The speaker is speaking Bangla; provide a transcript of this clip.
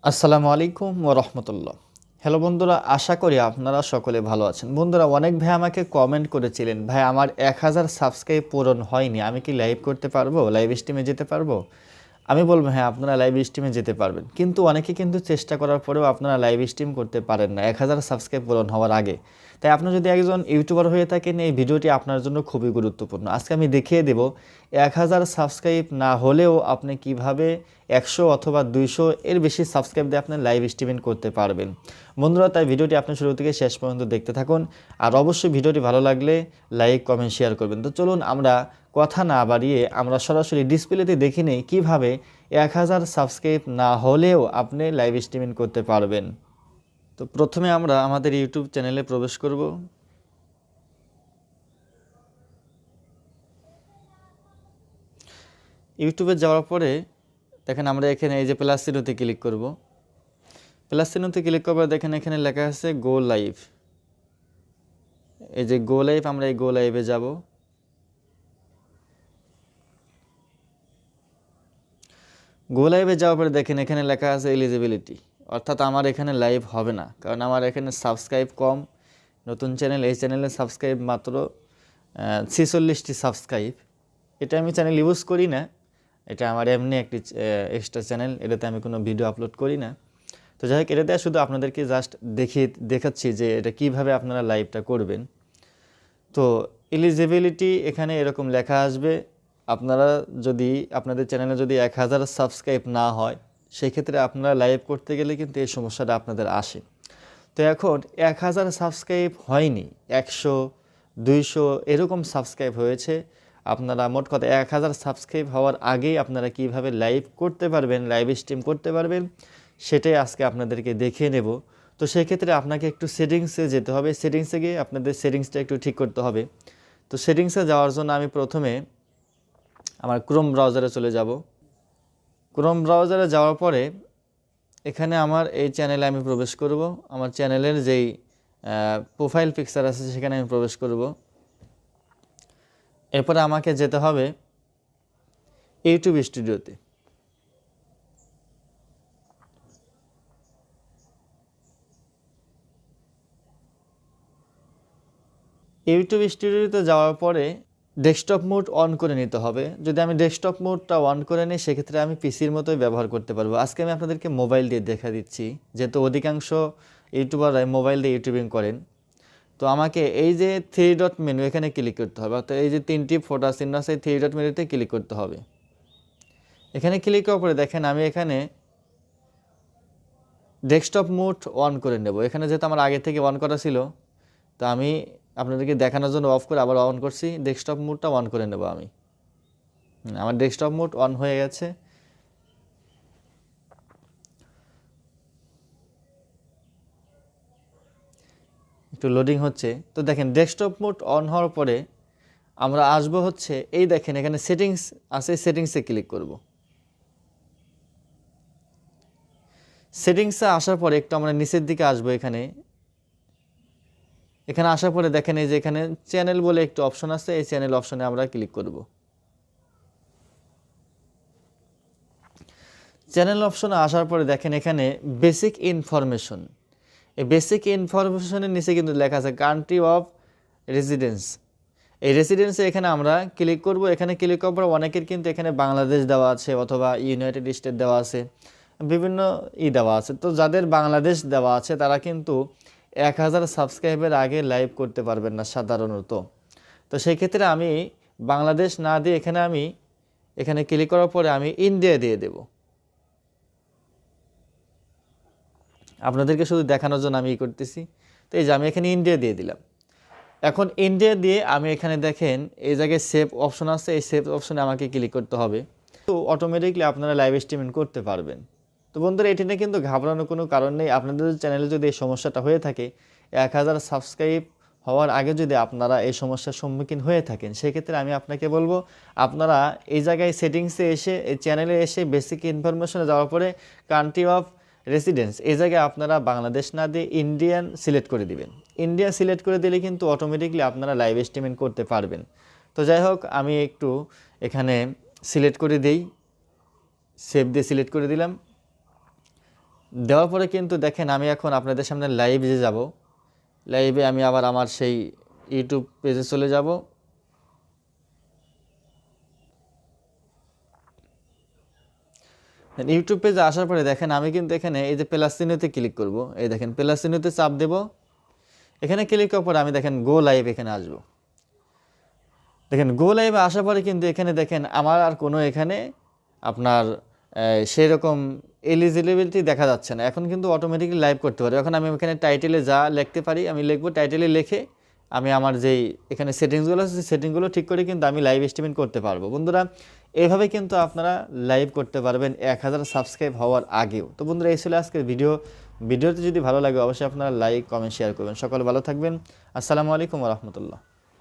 আসসালামু আলাইকুম ওয়া রাহমাতুল্লাহ। হ্যালো বন্ধুরা, আশা করি আপনারা সকলে ভালো আছেন। বন্ধুরা, অনেক ভাই আমাকে কমেন্ট করেছিলেন, ভাই আমার 1000 সাবস্ক্রাইব পূরণ হয়নি, আমি কি লাইভ করতে পারবো, লাইভ স্ট্রিমে যেতে পারবো? আমি বলবো হ্যাঁ, আপনারা লাইভ স্ট্রিমে যেতে পারবেন, কিন্তু অনেকে কিন্তু চেষ্টা করার পরেও আপনারা লাইভ স্ট্রিম করতে পারেন না 1000 সাবস্ক্রাইব পূরণ হওয়ার আগে। তাই আপনি যদি একজন ইউটিউবার হয়ে থাকেন, এই ভিডিওটি আপনার জন্য খুবই গুরুত্বপূর্ণ। আজকে আমি দেখিয়ে দেব 1000 সাবস্ক্রাইব না হলেও আপনি কিভাবে 100 অথবা 200 এর বেশি সাবস্ক্রাইব দিয়ে আপনি লাইভ স্ট্রিমিং করতে পারবেন। বন্ধুরা, তাই ভিডিওটি আপনি শুরু থেকে শেষ পর্যন্ত দেখতে থাকুন, আর অবশ্যই ভিডিওটি ভালো লাগলে লাইক কমেন্ট শেয়ার করবেন। তো চলুন আমরা কথা না বাড়িয়ে আমরা সরাসরি ডিসপ্লেতে দেখে নেই কীভাবে 1000 সাবস্ক্রাইব না হলেও আপনি লাইভ স্ট্রিমিং করতে পারবেন। তো প্রথমে আমরা আমাদের ইউটিউব চ্যানেলে প্রবেশ করব। ইউটিউবে যাওয়ার পরে দেখেন আমরা এখানে এই যে প্লাস চিহ্নতে ক্লিক করব। প্লাস চিহ্নতে ক্লিক করবার দেখেন এখানে লেখা আছে গো লাইভ। এই যে গো লাইভ, আমরা এই গো লাইভে যাব। গো লাইভে যাওয়ার পরে দেখেন এখানে লেখা আছে এলিজিবিলিটি, অর্থাৎ আমার এখানে লাইভ হবে না, কারণ আমার এখানে সাবস্ক্রাইব কম। নতুন চ্যানেল, এই চ্যানেলে সাবস্ক্রাইব মাত্র 46টি সাবস্ক্রাইব। এটা আমি চ্যানেল ইউজ করি না, এটা আমার এমনি একটি এক্সট্রা চ্যানেল, এটাতে আমি কোনো ভিডিও আপলোড করি না। তো যাই হোক, এটাতে শুধু আপনাদেরকে জাস্ট দেখাচ্ছি যে এটা কিভাবে আপনারা লাইভটা করবেন। তো এলিজিবিলিটি এখানে এরকম লেখা আসবে, আপনারা যদি আপনাদের চ্যানেলে যদি 1000 সাবস্ক্রাইব না হয়, সেই ক্ষেত্রে আপনারা লাইভ করতে গেলে কিন্তু এই সমস্যাটা আপনাদের আসে। তো এখন 1000 সাবস্ক্রাইব হয়নি, 100 200 এরকম সাবস্ক্রাইব হয়েছে। আপনারা মোট কথা 1000 সাবস্ক্রাইব হওয়ার আগেই আপনারা কিভাবে লাইভ করতে পারবেন, লাইভ স্ট্রিম করতে পারবেন, সেটাই আজকে আপনাদেরকে দেখিয়ে নেব। তো সেক্ষেত্রে আপনাকে একটু সেটিংসে যেতে হবে, সেটিংসে গিয়ে আপনাদের সেটিংসটা একটু ঠিক করতে হবে। তো সেটিংসে যাওয়ার জন্য আমি প্রথমে আমার ক্রোম ব্রাউজারে চলে যাব। ক্রোম ব্রাউজারে যাওয়ার পরে এখানে আমার এই চ্যানেলে আমি প্রবেশ করব। আমার চ্যানেলের যেই প্রোফাইল পিকচার আছে সেখানে আমি প্রবেশ করব। এরপরে আমাকে যেতে হবে ইউটিউব স্টুডিওতে। ইউটিউব স্টুডিওতে যাওয়ার পরে ডেস্কটপ মোড অন করে নিতে হবে। যদি আমি ডেস্কটপ মোডটা অন করে নিই, সেক্ষেত্রে আমি পিসির মতোই ব্যবহার করতে পারবো। আজকে আমি আপনাদেরকে মোবাইল দিয়ে দেখা দিচ্ছি, যেহেতু অধিকাংশ ইউটিউবাররাই মোবাইল দিয়ে ইউটিউবিং করেন। তো আমাকে এই যে 3 ডট মেনু, এখানে ক্লিক করতে হবে, অর্থাৎ এই যে 3টি ফোটা চিহ্ন আছে, 3 ডট মেনুতে ক্লিক করতে হবে। এখানে ক্লিক করার পরে দেখেন আমি এখানে ডেস্কটপ মোড অন করে নেব। এখানে যেহেতু আমার আগে থেকে অন করা ছিল, তো আমি আপনাদেরকে দেখানোর জন্য অফ করে আবার অন করছি। ডেস্কটপ মোডটা অন করে নেব আমি। আমার ডেস্কটপ মোড অন হয়ে গেছে। একটু লোডিং হচ্ছে। তো দেখেন ডেস্কটপ মোড অন হওয়ার পরে আমরা আসবো হচ্ছে এই দেখেন এখানে সেটিংস আছে, সেটিংসে ক্লিক করব। সেটিংসে আসার পরে একটু আমরা নিচের দিকে আসবো। এখানে আসার পরে দেখেন এই যে এখানে চ্যানেল বলে একটু অপশন আছে, এই চ্যানেল অপশনে আমরা ক্লিক করব। চ্যানেল অপশনে আসার পরে দেখেন এখানে বেসিক ইনফরমেশন, এই বেসিক ইনফরমেশনের নিচে কিন্তু লেখা আছে কান্ট্রি অফ রেসিডেন্স। এই রেসিডেন্সে এখানে আমরা ক্লিক করব। এখানে ক্লিক করার পর অনেকের কিন্তু এখানে বাংলাদেশ দেওয়া আছে অথবা ইউনাইটেড স্টেট দেওয়া আছে, বিভিন্ন দেওয়া আছে। তো যাদের বাংলাদেশ দেওয়া আছে তারা কিন্তু 1000 সাবস্ক্রাইবের আগে লাইভ করতে পারবেন না সাধারণত। তো সেই ক্ষেত্রে আমি বাংলাদেশ না দিয়ে এখানে ক্লিক করার পরে আমি ইন্ডিয়া দিয়ে দেব। আপনাদেরকে শুধু দেখানোর জন্য আমি করতেছি। তো এই যে আমি এখানে ইন্ডিয়া দিয়ে দিলাম। এখন ইন্ডিয়া দিয়ে আমি এখানে দেখেন এই জায়গায় সেভ অপশন আছে, এই সেভ অপশনে আমাকে ক্লিক করতে হবে। তো অটোমেটিকলি আপনারা লাইভ স্ট্রিমিং করতে পারবেন। তো বন্ধুরা, এটি নিয়ে কিন্তু ঘাবড়ানোর কোনো কারণ নেই। আপনাদের চ্যানেলে যদি এই সমস্যাটা হয়ে থাকে, 1000 সাবস্ক্রাইব হওয়ার আগে যদি আপনারা এই সমস্যার সম্মুখীন হয়ে থাকেন, সেক্ষেত্রে আমি আপনাকে বলবো আপনারা এই জায়গায় সেটিংসে এসে, এই চ্যানেলে এসে বেসিক ইনফরমেশনে যাওয়ার পরে কান্ট্রি অফ রেসিডেন্স, এই জায়গায় আপনারা বাংলাদেশ না দিয়ে ইন্ডিয়ান সিলেক্ট করে দিবেন। ইন্ডিয়া সিলেক্ট করে দিলে কিন্তু অটোমেটিকলি আপনারা লাইভ স্ট্রিমিং করতে পারবেন। তো যাই হোক, আমি একটু এখানে সিলেক্ট করে দেই, সেভ দিয়ে সিলেক্ট করে দিলাম। দেওয়ার পরে কিন্তু দেখেন আমি এখন আপনাদের সামনে লাইভে যাব। লাইভে আমি আবার আমার সেই ইউটিউব পেজে চলে যাব। ইউটিউব পেজে আসার পরে দেখেন আমি কিন্তু এখানে এই যে প্লাস চিহ্নতে ক্লিক করব। এই দেখেন প্লাস চিহ্নতে চাপ দেব। এখানে ক্লিক করার পরে আমি দেখেন গো লাইভ এখানে আসব। দেখেন গো লাইভে আসার পরে কিন্তু এখানে দেখেন আমার আর কোনো এখানে আপনার সেই রকম এলিজিবিলিটি দেখা যাচ্ছে না। এখন কিন্তু অটোমেটিকলি লাইভ করতে পারি। এখন আমি এখানে টাইটেলে যা লিখতে পারি আমি লিখব, টাইটেলে লিখে আমি আমার যেই এখানে সেটিংসগুলো আছে সেটিংসগুলো ঠিক করে কিন্তু আমি লাইভ স্ট্রিমিং করতে পারবো। বন্ধুরা এইভাবে কিন্তু আপনারা লাইভ করতে পারবেন 1000 সাবস্ক্রাইব হওয়ার আগেও। তো বন্ধুরা এই ছিল আজকের ভিডিওতে যদি ভালো লাগে অবশ্যই আপনারা লাইক কমেন্ট শেয়ার করবেন। সকলে ভালো থাকবেন। আসসালামু আলাইকুম ওয়া রাহমাতুল্লাহ।